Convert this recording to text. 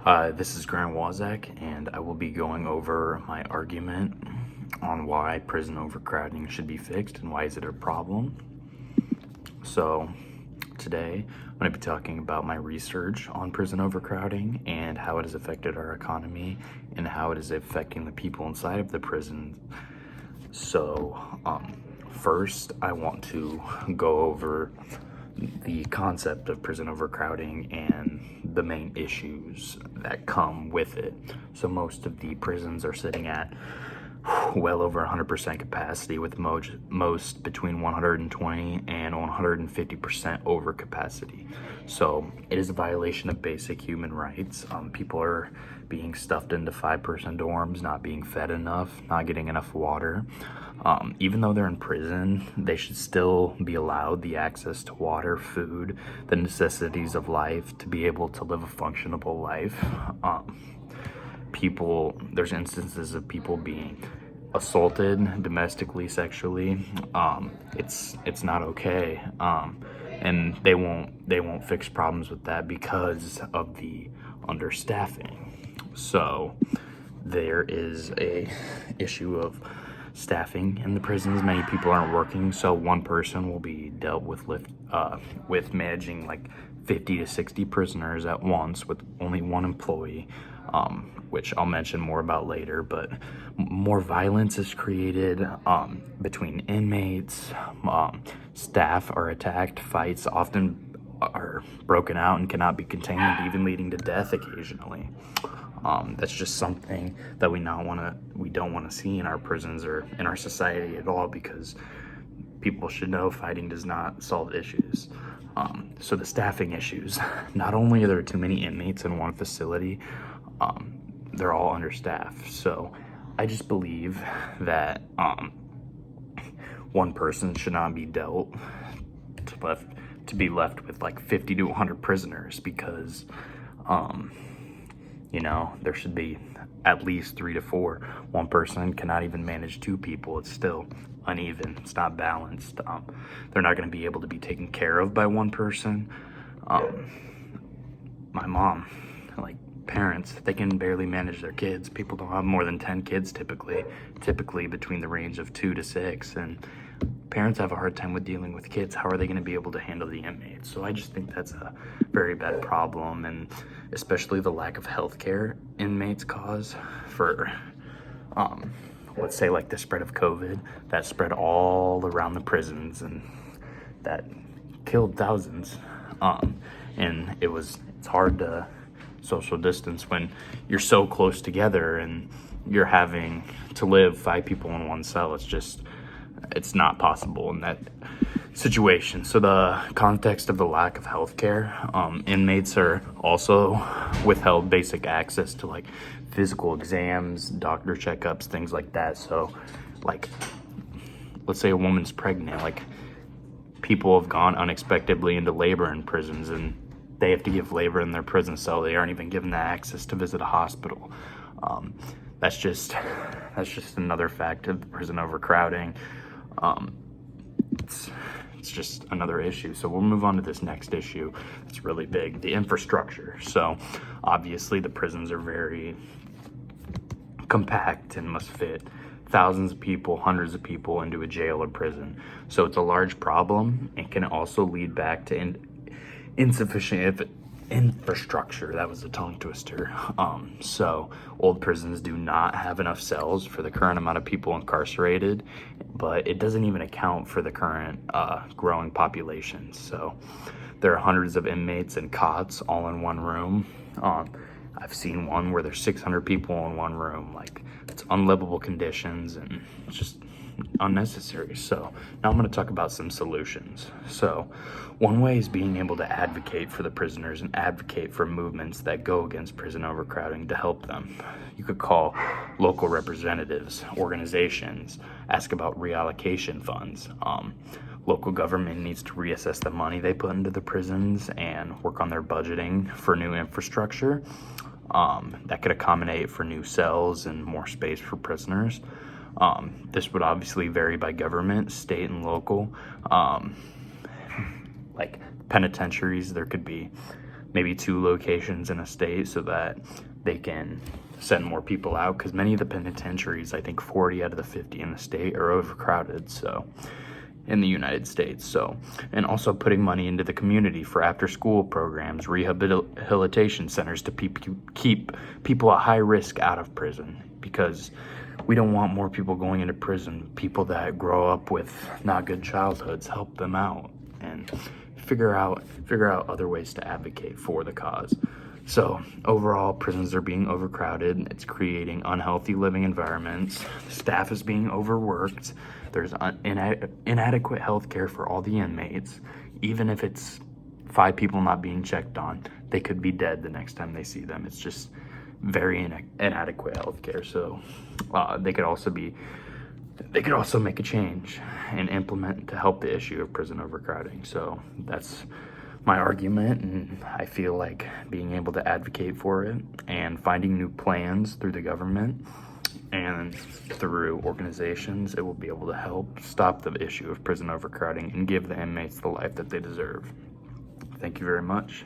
This is Grant Wazak, and I will be going over my argument on why prison overcrowding should be fixed and why is it a problem. So, today I'm going to be talking about my research on prison overcrowding and how it has affected our economy and how it is affecting the people inside of the prison. So, first, I want to go over the concept of prison overcrowding and the main issues that come with it. So most of the prisons are sitting at well over 100% capacity, with most between 120 and 150% over capacity. So it is a violation of basic human rights. People are being stuffed into 5-person dorms, not being fed enough, not getting enough water. Even though they're in prison, they should still be allowed the access to water, food, the necessities of life to be able to live a functionable life. There's instances of people being assaulted domestically, sexually. It's not okay. And they won't fix problems with that because of the understaffing. So there is a issue of staffing in the prisons. Many people aren't working, so one person will be dealt with managing like 50 to 60 prisoners at once with only one employee, which I'll mention more about later. But more violence is created between inmates. Staff are attacked. Fights often are broken out and cannot be contained, even leading to death occasionally. That's just something that we don't want to see in our prisons or in our society at all, because people should know fighting does not solve issues. So the staffing issues, not only are there too many inmates in one facility, they're all understaffed. So I just believe that one person should not be dealt to be left with like 50 to 100 prisoners, because there should be at least 3 to 4. One person cannot even manage 2 people. It's still uneven. It's not balanced. They're not going to be able to be taken care of by one person. My mom, parents, they can barely manage their kids. People don't have more than 10 kids typically between the range of 2 to 6. And parents have a hard time with dealing with kids. How are they going to be able to handle the inmates? So I just think that's a very bad problem, and especially the lack of health care inmates cause for, let's say, like the spread of COVID that spread all around the prisons and that killed thousands. And it's hard to social distance when you're so close together and you're having to live 5 people in one cell. It's not possible in that situation. So the context of the lack of health care, inmates are also withheld basic access to like physical exams, doctor checkups, things like that. So let's say a woman's pregnant, people have gone unexpectedly into labor in prisons, and they have to give labor in their prison cell. They aren't even given the access to visit a hospital. That's just another fact of the prison overcrowding. It's just another issue. So we'll move on to this next issue. It's really big, the infrastructure. So obviously the prisons are very compact and must fit thousands of people, hundreds of people into a jail or prison. So it's a large problem and can also lead back to insufficient infrastructure. That was a tongue twister. So old prisons do not have enough cells for the current amount of people incarcerated, but it doesn't even account for the current growing population. So there are hundreds of inmates and cots all in one room. I've seen one where there's 600 people in one room. It's unlivable conditions, and it's just unnecessary. So now I'm going to talk about some solutions. So one way is being able to advocate for the prisoners and advocate for movements that go against prison overcrowding to help them. You could call local representatives, organizations, ask about reallocation funds. Local government needs to reassess the money they put into the prisons and work on their budgeting for new infrastructure that could accommodate for new cells and more space for prisoners. This would obviously vary by government, state and local. Like penitentiaries, there could be maybe 2 locations in a state so that they can send more people out, because many of the penitentiaries, I think 40 out of the 50 in the state, are overcrowded, so in the United States. So, and also putting money into the community for after school programs, rehabilitation centers to keep people at high risk out of prison, because we don't want more people going into prison. People that grow up with not good childhoods, help them out and figure out other ways to advocate for the cause. So overall, prisons are being overcrowded. It's creating unhealthy living environments. Staff is being overworked. There's inadequate health care for all the inmates. Even if it's 5 people not being checked on, they could be dead the next time they see them. It's just very inadequate health care. So they could also make a change and implement to help the issue of prison overcrowding. So that's my argument, and I feel like being able to advocate for it and finding new plans through the government and through organizations, it will be able to help stop the issue of prison overcrowding and give the inmates the life that they deserve. Thank you very much.